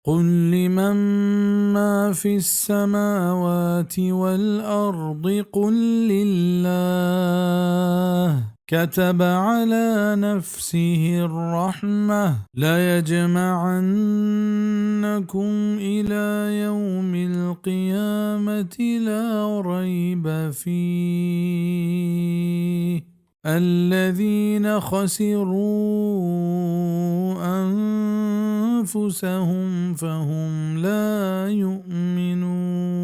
قل لمن ما في السماوات والأرض قل لله كتب على نفسه الرحمة ليجمعنكم إلى يوم القيامة لا ريب فيه الذين خسروا أنفسهم فهم لا يؤمنون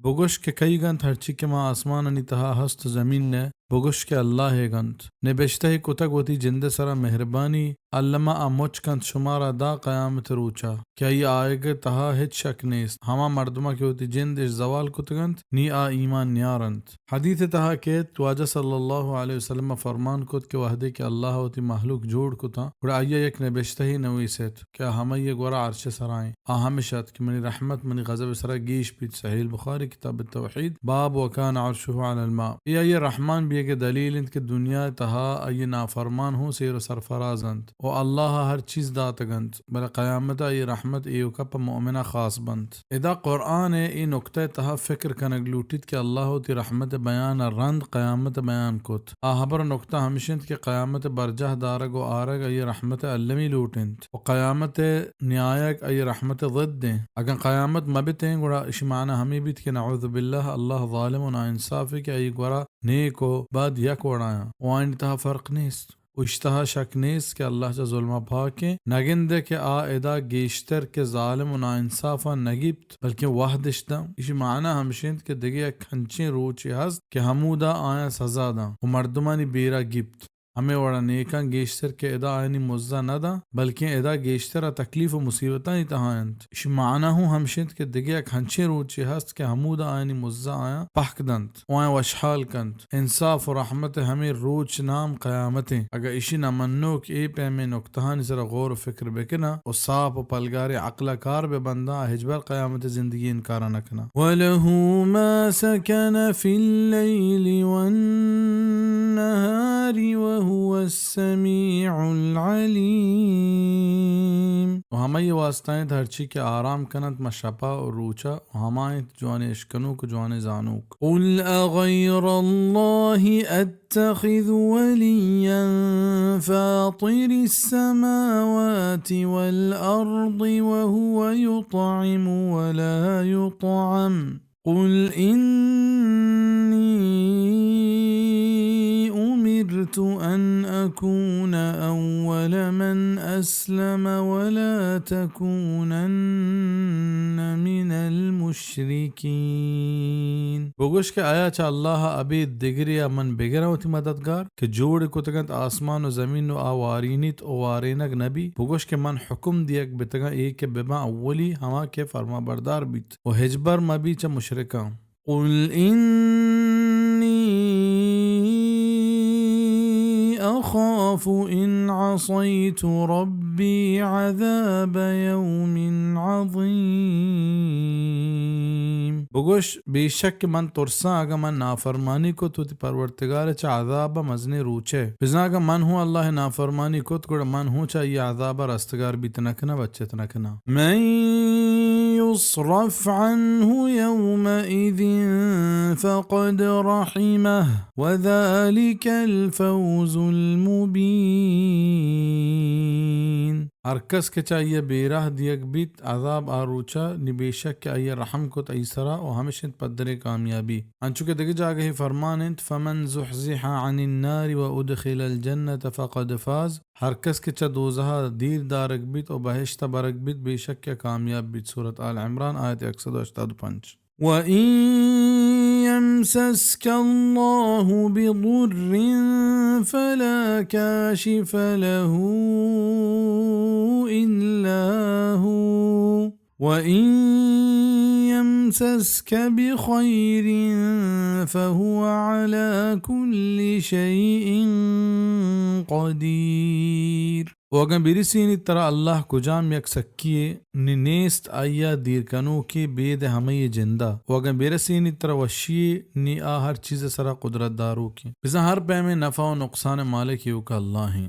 بگوش که کی گنت هرچی که ما آسمان تها هست زمین نه بگوش که الله گنت نبشته کتا گوتی جند سرا مهربانی علما اموچ کنت شمارا دا قیامت روچا کہ ای آئے تها ہچ شک نیست ہما مردما کی ہوتی جندش زوال کتگنت نی آ ایمان نیارنت حدیث تها کہ تواجہ صلی اللہ علیہ وسلم فرمان کت کہ وحدے کہ اللہ ہوتی محلوق جوڑ کتا اور آئیے یک نبشته ہی نویست کہ ہمیں یہ گورا عرش سرائیں ہمیشت کہ منی رحمت منی غضب سرا گیش پیت صحیح البخاری کتاب التوحید باب وکان عرشه علی الماء یہ رحمان بھی کہ دلیل انت کہ دنیا تها ای نافرمان ہوں سیر و سرفرازند و اللہ ہر چیز داتگند بل قیامت ای رحمت ایو کپ مؤمنہ خاص بند ادا قرآن ای نکتہ تها فکر کنگ لوٹید کہ اللہ تی رحمت بیان رند قیامت بیان کت آہبر نکتہ ہمشند کہ قیامت برجہ دارگ و آرگ ای رحمت علمی لوٹند و قیامت نیایک ای رحمت ضد دیں اگر قیامت مبتیں گوڑا اسی معنی ہمیں بیت کہ نعوذ باللہ اللہ ظالم و ناانصافی کہ ای گورا نیکو بعد یک وڑایا وائن تہا فرق نیست و اشتہا شک نیست کہ اللہ سے ظلمہ پاکیں نگندے کہ آ ادا گیشتر کے ظالم و ناانصافا نگیبت بلکہ وحدش دا اسی معنی ہمشند کہ دگے کھنچیں روچی ہست کہ ہمودا آیا سزا دا و مردمانی بیرا گیبت ہمیں وڑا نیکاں گیشتر کے ادا آئینی مزہ نہ دا بلکہ ادا گیشتر تکلیف و مصیبتاں ہی تہائنت اسی معنی ہوں ہمشند کہ دگیا کھنچے روچی ہست کہ ہمودا آئینی مزہ آیا پحک دنت وائیں وشحال کنت انصاف و رحمت ہمیں روچ نام قیامتیں اگر اسی نہ منوک اے پہ میں نکتہانی سر غور و فکر بکنا و صاف و پلگار عقل کار بے بندہ حجبر قیامت زندگی انکارا نکنا وَلَهُ مَا سَكَنَ فِي اللَّيْلِ وَالنَّهَارِ وَهُوَ السَّمِيعُ الْعَلِيمُ و ہمیں یہ واسطائیں دھرچی کے آرام کنت مشپا و روچا و ہمائیں جوانے اشکنوک و جوانے زانوک قُلْ أَغَيْرَ اللَّهِ أَتَّخِذُ وَلِيًّا فَاطِرِ السَّمَاوَاتِ وَالْأَرْضِ وَهُوَ يُطْعِمُ وَلَا يُطْعَمُ قُلْ إِنِّي أُمِرْتُ أَنْ أَكُونَ أَوَّلَ مَنْ أَسْلَمَ وَلَا تَكُونَنَّ مِنَ الْمُشْرِكِينَ بگوش کہ آیا چا اللہ ابھی دگری من بگرہ ہوتی مددگار کہ جوڑ کتگنت آسمان و زمین و آوارینیت و وارینگ نبی بگوش کہ من حکم دیگ بتگا ایک بما اولی ہما کے فرما بردار بیت و حجبر مبی چا مشرکاں قل إني أخاف إن عصيت ربي عذاب يوم عظيم بگوش بے شک من ترساں اگر من نافرمانی کو تو پرورتگار چا عذاب مزنی روچے بزنا اگر من ہوں اللہ نافرمانی کو تو من ہوں چا یہ عذاب رستگار بھی تنکنا بچے تنکنا من يصرف عنه يومئذ فقد رحمه وذلك الفوز المبين ہر کس کے چاہیے بے راہ دیگ بیت عذاب آروچا نبیشک کے آئیے رحم کو تیسرا و ہمیشن پدر کامیابی انچوکہ دیکھ جاگہ ہی فرمانت فمن زحزح عن النار و ادخل الجنة فقد فاز ہر کس کے چا دوزہا دیر دارک بیت و بہشتہ برک بیت بے شک کے کامیاب بیت سورة آل عمران آیت 185 وَإِن يَمْسَسْكَ اللَّهُ بِضُرٍّ فَلَا كَاشِفَ لَهُ إِلَّا هُوَ وَإِن يَمْسَسْكَ بِخَيْرٍ فَهُوَ عَلَى كُلِّ شَيْءٍ قَدِيرٌ و اگر برسینی طرح اللہ کو جام یک سکیے نیست آیا دیر کنو کے بید ہمیں جندہ و اگر برسینی طرح وشیے نی آ ہر چیز سرا قدرت دارو کی بزا ہر پہ میں نفع و نقصان مالک یو کا اللہ ہیں